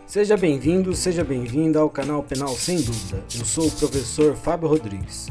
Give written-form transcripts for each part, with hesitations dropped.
Seja bem-vindo, seja bem-vinda ao canal Penal Sem Dúvida. Eu sou o professor Fábio Rodrigues.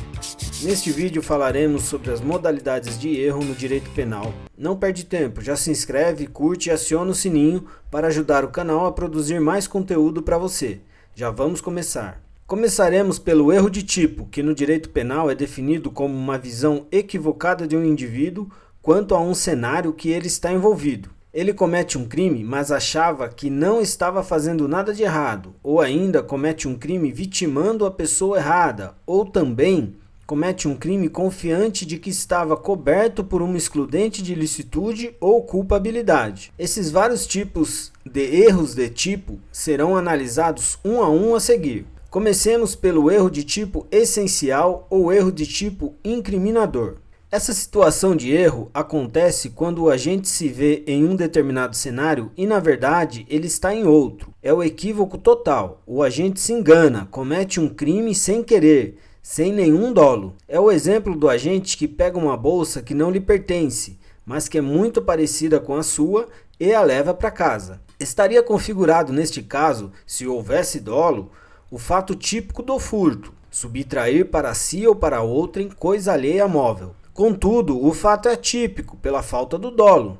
Neste vídeo falaremos sobre as modalidades de erro no direito penal. Não perde tempo, já se inscreve, curte e aciona o sininho para ajudar o canal a produzir mais conteúdo para você. Já vamos começar. Começaremos pelo erro de tipo, que no direito penal é definido como uma visão equivocada de um indivíduo quanto a um cenário que ele está envolvido. Ele comete um crime, mas achava que não estava fazendo nada de errado, ou ainda comete um crime vitimando a pessoa errada, ou também comete um crime confiante de que estava coberto por uma excludente de ilicitude ou culpabilidade. Esses vários tipos de erros de tipo serão analisados um a um a seguir. Comecemos pelo erro de tipo essencial ou erro de tipo incriminador. Essa situação de erro acontece quando o agente se vê em um determinado cenário e, na verdade, ele está em outro. É o equívoco total. O agente se engana, comete um crime sem querer, sem nenhum dolo. É o exemplo do agente que pega uma bolsa que não lhe pertence, mas que é muito parecida com a sua e a leva para casa. Estaria configurado neste caso, se houvesse dolo, o fato típico do furto, subtrair para si ou para outrem coisa alheia móvel. Contudo, o fato é atípico pela falta do dolo,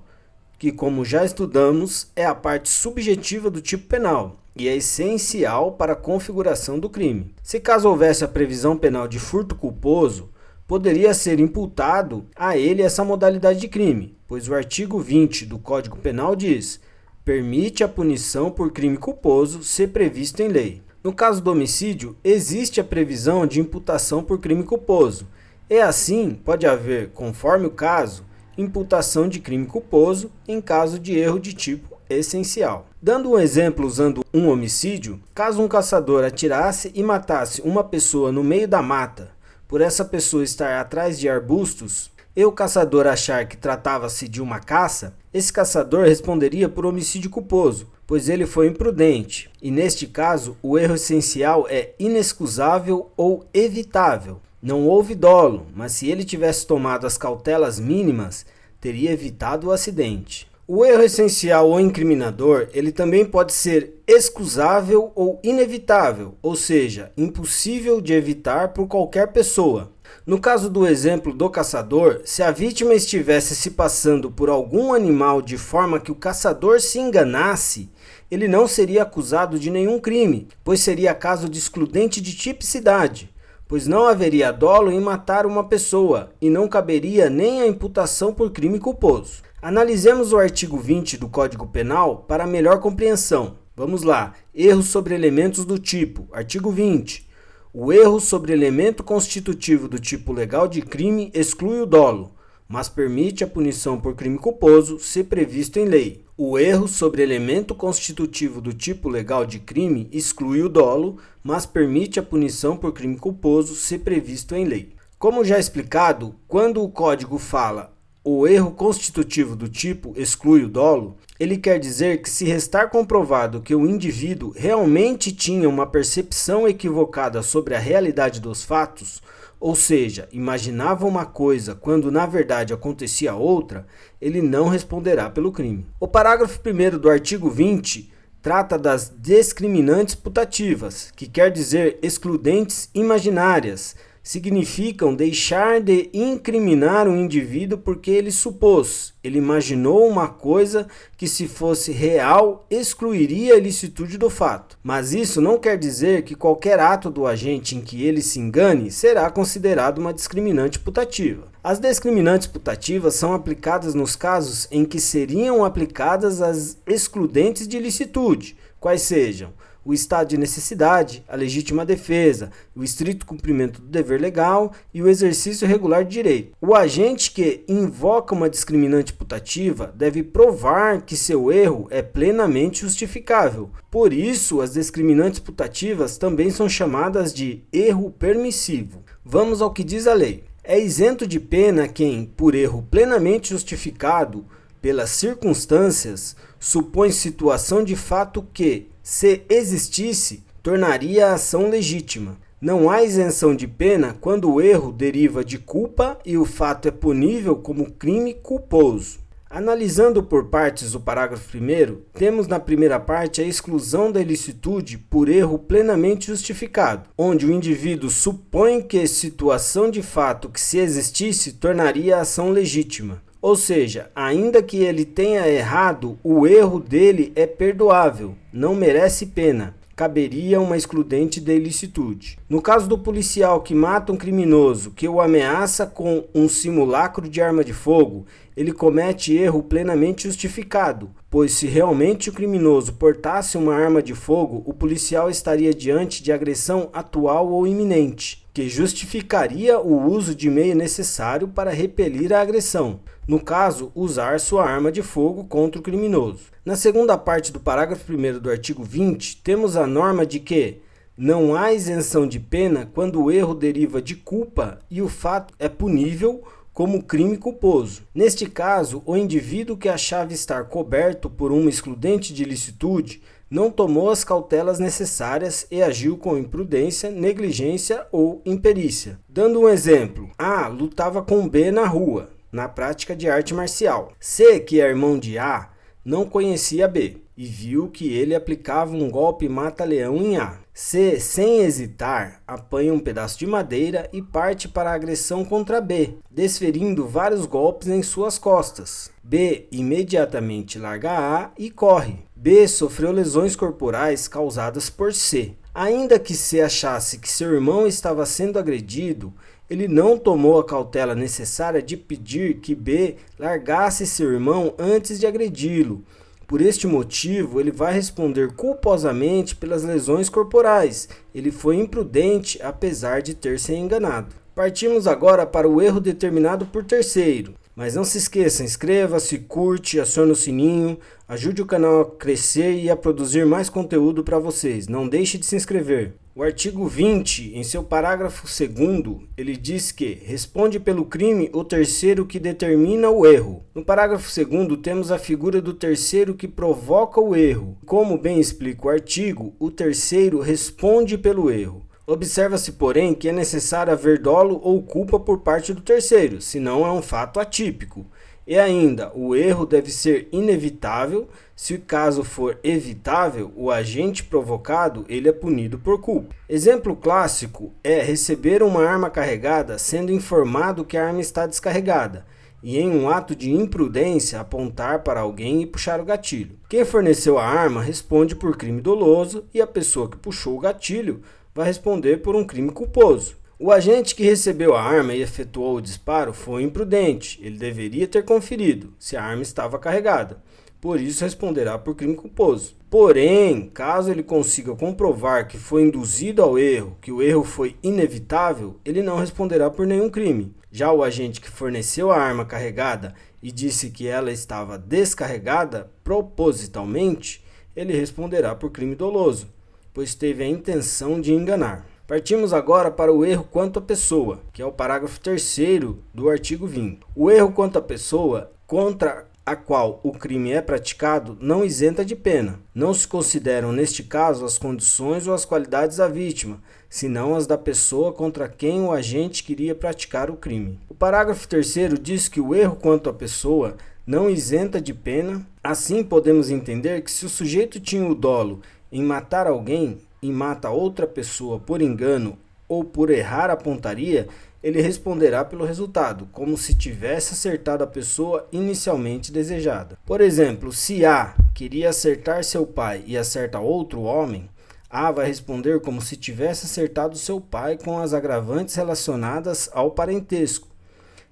que, como já estudamos, é a parte subjetiva do tipo penal e é essencial para a configuração do crime. Se caso houvesse a previsão penal de furto culposo, poderia ser imputado a ele essa modalidade de crime, pois o artigo 20 do Código Penal diz: permite a punição por crime culposo se previsto em lei. No caso do homicídio, existe a previsão de imputação por crime culposo. E assim, pode haver, conforme o caso, imputação de crime culposo em caso de erro de tipo essencial. Dando um exemplo usando um homicídio, caso um caçador atirasse e matasse uma pessoa no meio da mata, por essa pessoa estar atrás de arbustos, e o caçador achar que tratava-se de uma caça, esse caçador responderia por homicídio culposo, pois ele foi imprudente. E neste caso, o erro essencial é inexcusável ou evitável. Não houve dolo, mas se ele tivesse tomado as cautelas mínimas, teria evitado o acidente. O erro essencial ou incriminador, ele também pode ser excusável ou inevitável, ou seja, impossível de evitar por qualquer pessoa. No caso do exemplo do caçador, se a vítima estivesse se passando por algum animal de forma que o caçador se enganasse, ele não seria acusado de nenhum crime, pois seria caso de excludente de tipicidade, pois não haveria dolo em matar uma pessoa e não caberia nem a imputação por crime culposo. Analisemos o artigo 20 do Código Penal para melhor compreensão. Vamos lá. Erros sobre elementos do tipo. Artigo 20. O erro sobre elemento constitutivo do tipo legal de crime exclui o dolo, mas permite a punição por crime culposo se previsto em lei. O erro sobre elemento constitutivo do tipo legal de crime exclui o dolo, mas permite a punição por crime culposo se previsto em lei. Como já explicado, quando o código fala o erro constitutivo do tipo exclui o dolo, ele quer dizer que se restar comprovado que o indivíduo realmente tinha uma percepção equivocada sobre a realidade dos fatos, ou seja, imaginava uma coisa quando na verdade acontecia outra, ele não responderá pelo crime. O parágrafo 1º do artigo 20 trata das discriminantes putativas, que quer dizer excludentes imaginárias. Significam deixar de incriminar um indivíduo porque ele supôs, ele imaginou uma coisa que, se fosse real, excluiria a ilicitude do fato. Mas isso não quer dizer que qualquer ato do agente em que ele se engane será considerado uma discriminante putativa. As discriminantes putativas são aplicadas nos casos em que seriam aplicadas as excludentes de ilicitude, quais sejam o estado de necessidade, a legítima defesa, o estrito cumprimento do dever legal e o exercício regular de direito. O agente que invoca uma discriminante putativa deve provar que seu erro é plenamente justificável. Por isso, as discriminantes putativas também são chamadas de erro permissivo. Vamos ao que diz a lei. É isento de pena quem, por erro plenamente justificado pelas circunstâncias, supõe situação de fato que, se existisse, tornaria a ação legítima. Não há isenção de pena quando o erro deriva de culpa e o fato é punível como crime culposo. Analisando por partes o parágrafo 1º, temos na primeira parte a exclusão da ilicitude por erro plenamente justificado, onde o indivíduo supõe que situação de fato que, se existisse, tornaria a ação legítima. Ou seja, ainda que ele tenha errado, o erro dele é perdoável, não merece pena. Caberia uma excludente da ilicitude. No caso do policial que mata um criminoso que o ameaça com um simulacro de arma de fogo, ele comete erro plenamente justificado, pois se realmente o criminoso portasse uma arma de fogo, o policial estaria diante de agressão atual ou iminente, que justificaria o uso de meio necessário para repelir a agressão. No caso, usar sua arma de fogo contra o criminoso. Na segunda parte do parágrafo 1º do artigo 20, temos a norma de que não há isenção de pena quando o erro deriva de culpa e o fato é punível como crime culposo. Neste caso, o indivíduo que achava estar coberto por uma excludente de ilicitude não tomou as cautelas necessárias e agiu com imprudência, negligência ou imperícia. Dando um exemplo, A lutava com B na rua, na prática de arte marcial. C, que é irmão de A, não conhecia B e viu que ele aplicava um golpe mata-leão em A. C, sem hesitar, apanha um pedaço de madeira e parte para a agressão contra B, desferindo vários golpes em suas costas. B imediatamente larga A e corre. B sofreu lesões corporais causadas por C. Ainda que C achasse que seu irmão estava sendo agredido, ele não tomou a cautela necessária de pedir que B largasse seu irmão antes de agredi-lo. Por este motivo, ele vai responder culposamente pelas lesões corporais. Ele foi imprudente, apesar de ter se enganado. Partimos agora para o erro determinado por terceiro. Mas não se esqueça, inscreva-se, curte, acione o sininho, ajude o canal a crescer e a produzir mais conteúdo para vocês. Não deixe de se inscrever. O artigo 20, em seu parágrafo 2º, ele diz que responde pelo crime o terceiro que determina o erro. No parágrafo 2º, temos a figura do terceiro que provoca o erro. Como bem explica o artigo, o terceiro responde pelo erro. Observa-se, porém, que é necessário haver dolo ou culpa por parte do terceiro, senão é um fato atípico. E ainda, o erro deve ser inevitável. Se o caso for evitável, o agente provocado ele é punido por culpa. Exemplo clássico é receber uma arma carregada sendo informado que a arma está descarregada e, em um ato de imprudência, apontar para alguém e puxar o gatilho. Quem forneceu a arma responde por crime doloso e a pessoa que puxou o gatilho vai responder por um crime culposo. O agente que recebeu a arma e efetuou o disparo foi imprudente. Ele deveria ter conferido se a arma estava carregada. Por isso responderá por crime culposo. Porém, caso ele consiga comprovar que foi induzido ao erro, que o erro foi inevitável, ele não responderá por nenhum crime. Já o agente que forneceu a arma carregada e disse que ela estava descarregada propositalmente, ele responderá por crime doloso, pois teve a intenção de enganar. Partimos agora para o erro quanto à pessoa, que é o parágrafo 3º do artigo 20. O erro quanto à pessoa, contra a qual o crime é praticado, não isenta de pena. Não se consideram, neste caso, as condições ou as qualidades da vítima, senão as da pessoa contra quem o agente queria praticar o crime. O parágrafo 3º diz que o erro quanto à pessoa não isenta de pena. Assim, podemos entender que se o sujeito tinha o dolo em matar alguém e mata outra pessoa por engano ou por errar a pontaria, ele responderá pelo resultado, como se tivesse acertado a pessoa inicialmente desejada. Por exemplo, se A queria acertar seu pai e acerta outro homem, A vai responder como se tivesse acertado seu pai com as agravantes relacionadas ao parentesco.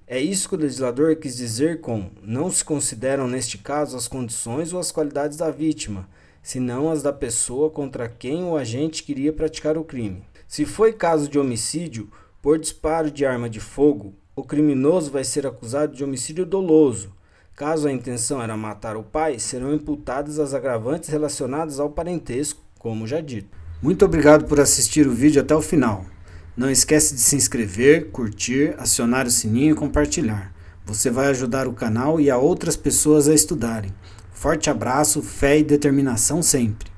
É isso que o legislador quis dizer com não se consideram neste caso as condições ou as qualidades da vítima, senão as da pessoa contra quem o agente queria praticar o crime. Se foi caso de homicídio por disparo de arma de fogo, o criminoso vai ser acusado de homicídio doloso. Caso a intenção era matar o pai, serão imputadas as agravantes relacionadas ao parentesco, como já dito. Muito obrigado por assistir o vídeo até o final. Não esquece de se inscrever, curtir, acionar o sininho e compartilhar. Você vai ajudar o canal e a outras pessoas a estudarem. Forte abraço, fé e determinação sempre.